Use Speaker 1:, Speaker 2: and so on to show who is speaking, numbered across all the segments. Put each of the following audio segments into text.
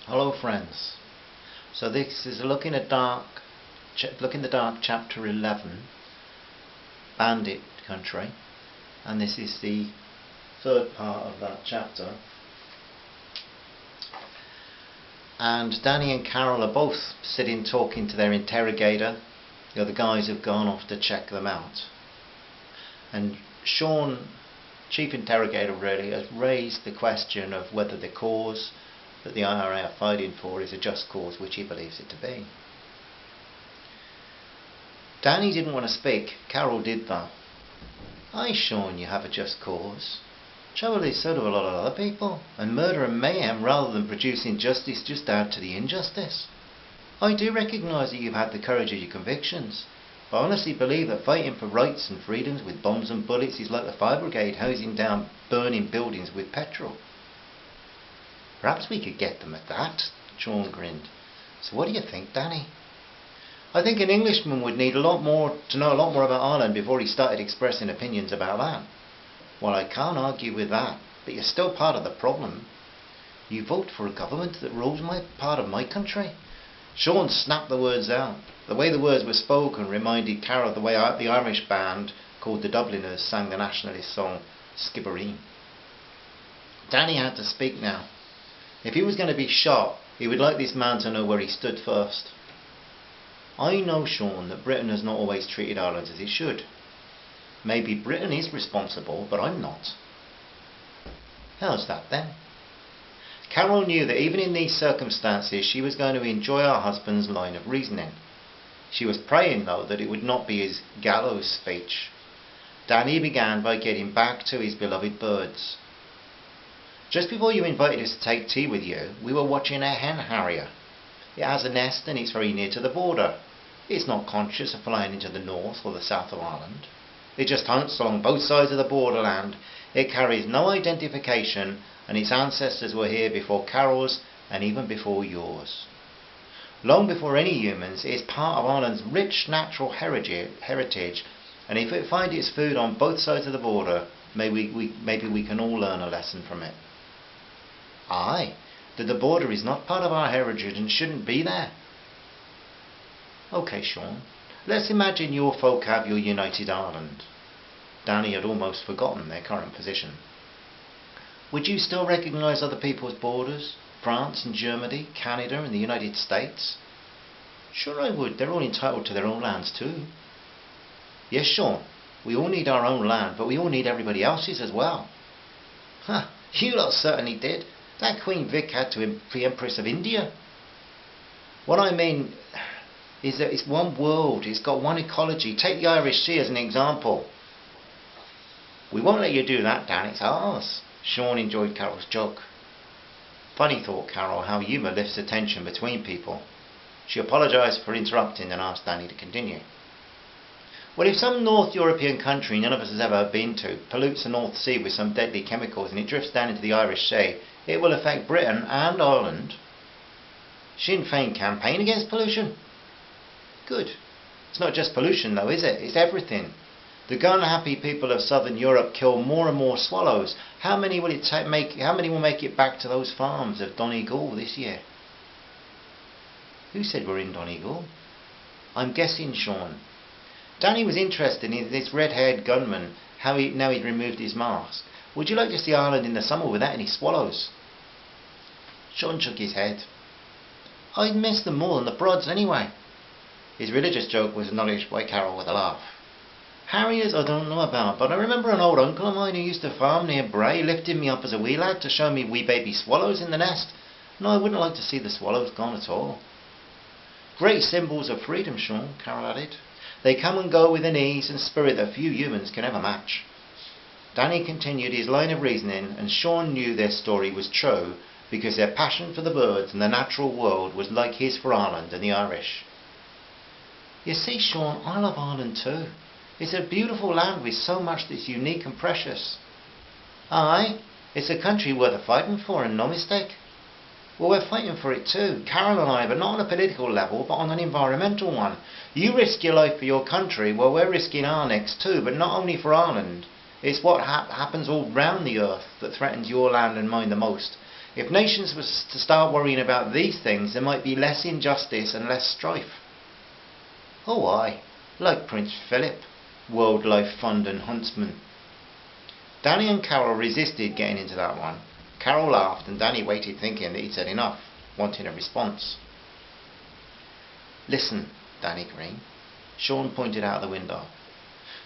Speaker 1: Hello friends. So this is a look in the dark chapter 11, Bandit Country, and this is the third part of that chapter. And Danny and Carol are both sitting talking to their interrogator. The other guys have gone off to check them out. And Sean, chief interrogator really, has raised the question of whether the cause that the IRA are fighting for is a just cause, which he believes it to be. Danny didn't want to speak. Carol did though. Aye, Sean, you have a just cause. Trouble is, so do a lot of other people, and murder and mayhem rather than producing justice just add to the injustice. I do recognise that you've had the courage of your convictions, but I honestly believe that fighting for rights and freedoms with bombs and bullets is like the fire brigade hosing down burning buildings with petrol. Perhaps we could get them at that, Sean grinned. So what do you think, Danny? I think an Englishman would need to know a lot more about Ireland before he started expressing opinions about that. Well, I can't argue with that, but you're still part of the problem. You vote for a government that rules part of my country. Sean snapped the words out. The way the words were spoken reminded Carol of the way the Irish band called the Dubliners sang the nationalist song Skibbereen. Danny had to speak now. If he was going to be shot, he would like this man to know where he stood first. I know, Sean, that Britain has not always treated Ireland as it should. Maybe Britain is responsible, but I'm not. How's that then? Carol knew that even in these circumstances she was going to enjoy her husband's line of reasoning. She was praying, though, that it would not be his gallows speech. Danny began by getting back to his beloved birds. Just before you invited us to take tea with you, we were watching a hen harrier. It has a nest and it's very near to the border. It's not conscious of flying into the north or the south of Ireland. It just hunts along both sides of the borderland. It carries no identification, and its ancestors were here before Carol's and even before yours. Long before any humans, it is part of Ireland's rich natural heritage, and if it finds its food on both sides of the border, maybe we can all learn a lesson from it. Aye, that the border is not part of our heritage and shouldn't be there. OK, Sean, let's imagine your folk have your united Ireland. Danny had almost forgotten their current position. Would you still recognise other people's borders? France and Germany, Canada and the United States? Sure I would. They're all entitled to their own lands too. Yes, Sean, we all need our own land, but we all need everybody else's as well. Huh, you lot certainly did. That Queen Vic had to be Empress of India. What I mean is that it's one world, it's got one ecology. Take the Irish Sea as an example. We won't let you do that, Dan, it's ours. Sean enjoyed Carol's joke. Funny, thought Carol, how humour lifts the tension between people. She apologised for interrupting and asked Danny to continue. Well, if some North European country none of us has ever been to pollutes the North Sea with some deadly chemicals and it drifts down into the Irish Sea, it will affect Britain and Ireland. Sinn Féin campaign against pollution? Good. It's not just pollution though, is it? It's everything. The gun-happy people of southern Europe kill more and more swallows. How many will make it back to those farms of Donegal this year? Who said we're in Donegal? I'm guessing, Sean. Danny was interested in this red-haired gunman, now he'd removed his mask. Would you like to see Ireland in the summer without any swallows? Sean shook his head. I'd miss them more than the broads anyway. His religious joke was acknowledged by Carol with a laugh. Harriers I don't know about, but I remember an old uncle of mine who used to farm near Bray lifting me up as a wee lad to show me wee baby swallows in the nest. No, I wouldn't like to see the swallows gone at all. Great symbols of freedom, Sean, Carol added. They come and go with an ease and spirit that few humans can ever match. Danny continued his line of reasoning, and Sean knew their story was true because their passion for the birds and the natural world was like his for Ireland and the Irish. You see, Sean, I love Ireland too. It's a beautiful land with so much that's unique and precious. Aye, it's a country worth fighting for and no mistake. Well, we're fighting for it too, Carol and I, but not on a political level, but on an environmental one. You risk your life for your country, well, we're risking our necks too, but not only for Ireland. It's what happens all round the earth that threatens your land and mine the most. If nations were to start worrying about these things, there might be less injustice and less strife. Oh aye, like Prince Philip, World Life Fund and Huntsman. Danny and Carol resisted getting into that one. Carol laughed and Danny waited thinking that he'd said enough, wanting a response. Listen, Danny Green, Sean pointed out the window.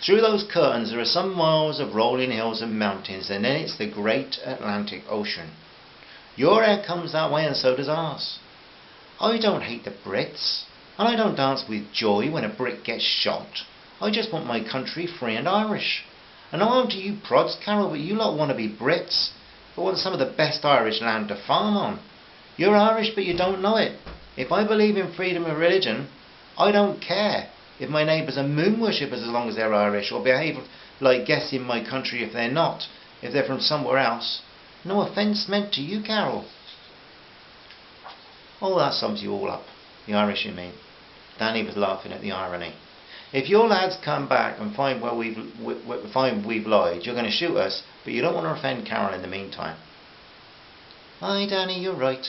Speaker 1: Through those curtains there are some miles of rolling hills and mountains, and then it's the great Atlantic Ocean. Your air comes that way and so does ours. I don't hate the Brits, and I don't dance with joy when a Brit gets shot. I just want my country free and Irish. And I want to you prods, Carol, but you lot want to be Brits, but want some of the best Irish land to farm on. You're Irish, but you don't know it. If I believe in freedom of religion, I don't care if my neighbours are moon worshippers as long as they're Irish, or behave like guests in my country if they're not, if they're from somewhere else. No offence meant to you, Carol. Oh, that sums you all up. The Irish, you mean. Danny was laughing at the irony. If your lads come back and find we've lied, you're going to shoot us, but you don't want to offend Carol in the meantime. Aye, Danny, you're right.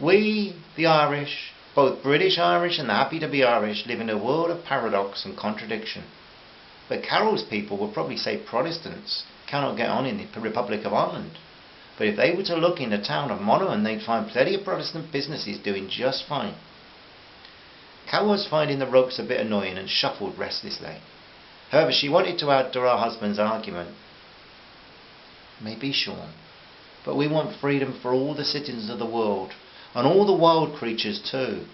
Speaker 1: We, the Irish, both British Irish and the happy to be Irish, live in a world of paradox and contradiction. But Carol's people would probably say Protestants cannot get on in the Republic of Ireland. But if they were to look in the town of Monaghan, they'd find plenty of Protestant businesses doing just fine. Carol was finding the ropes a bit annoying and shuffled restlessly. However, she wanted to add to her husband's argument. Maybe, Sean, but we want freedom for all the citizens of the world, and all the wild creatures too.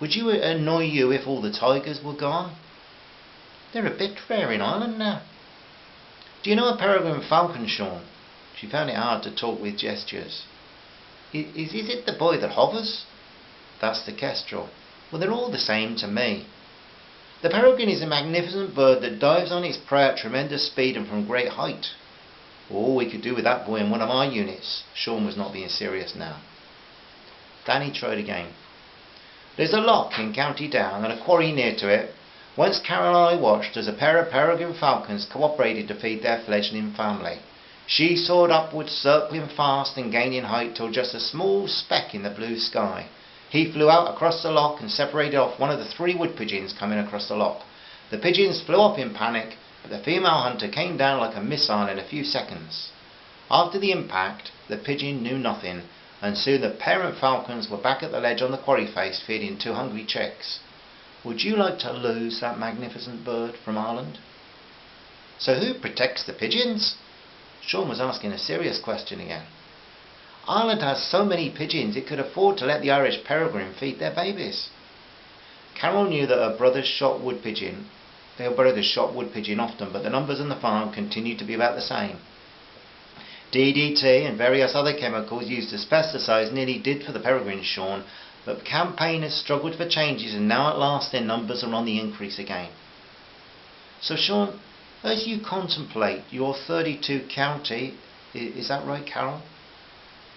Speaker 1: Would you annoy you if all the tigers were gone? They're a bit rare in Ireland now. Do you know a peregrine falcon, Sean? She found it hard to talk with gestures. Is it the boy that hovers? That's the kestrel. Well, they're all the same to me. The peregrine is a magnificent bird that dives on its prey at tremendous speed and from great height. Oh, we could do with that boy in one of our units. Sean was not being serious now. Danny tried again. There's a loch in County Down and a quarry near to it. Once Carol and I watched as a pair of peregrine falcons cooperated to feed their fledgling family. She soared upwards, circling fast and gaining height till just a small speck in the blue sky. He flew out across the loch and separated off one of the 3 wood pigeons coming across the loch. The pigeons flew off in panic, but the female hunter came down like a missile in a few seconds. After the impact, the pigeon knew nothing, and soon the parent falcons were back at the ledge on the quarry face feeding 2 hungry chicks. Would you like to lose that magnificent bird from Ireland? So who protects the pigeons? Sean was asking a serious question again. Ireland has so many pigeons it could afford to let the Irish peregrine feed their babies. Carol knew that her brothers shot wood pigeon often, but the numbers on the farm continued to be about the same. DDT and various other chemicals used as pesticides nearly did for the peregrines, Sean, but campaigners struggled for changes and now at last their numbers are on the increase again. So Sean, as you contemplate your 32 county, is that right, Carol?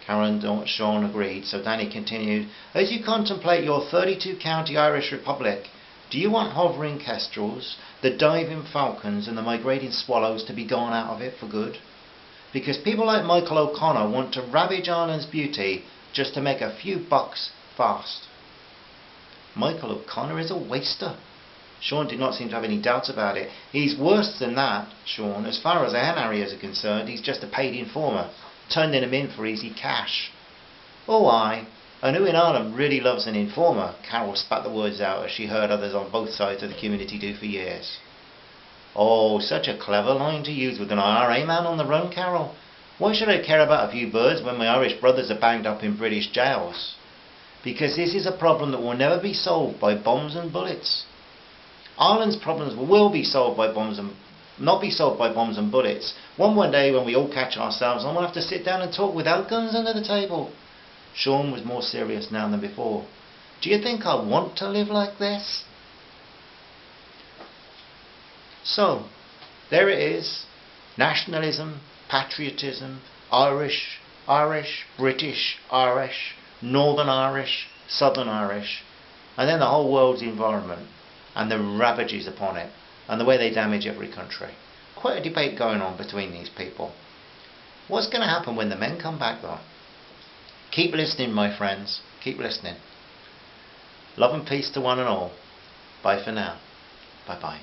Speaker 1: Carol and Sean agreed, so Danny continued, as you contemplate your 32 county Irish Republic, do you want hovering kestrels, the diving falcons and the migrating swallows to be gone out of it for good? Because people like Michael O'Connor want to ravage Ireland's beauty just to make a few bucks fast. Michael O'Connor is a waster. Sean did not seem to have any doubts about it. He's worse than that, Sean. As far as the hen harriers are concerned, he's just a paid informer, turning them in for easy cash. Oh aye, and who in Ireland really loves an informer? Carol spat the words out as she heard others on both sides of the community do for years. Oh, such a clever line to use with an IRA man on the run, Carol. Why should I care about a few birds when my Irish brothers are banged up in British jails? Because this is a problem that will never be solved by bombs and bullets. Ireland's problems will be solved by not be solved by bombs and bullets. One day when we all catch ourselves and we'll have to sit down and talk without guns under the table. Sean was more serious now than before. Do you think I want to live like this? So, there it is. Nationalism, patriotism, Irish, British, Irish, Northern Irish, Southern Irish, and then the whole world's environment and the ravages upon it and the way they damage every country. Quite a debate going on between these people. What's going to happen when the men come back though? Keep listening, my friends. Keep listening. Love and peace to one and all. Bye for now. Bye bye.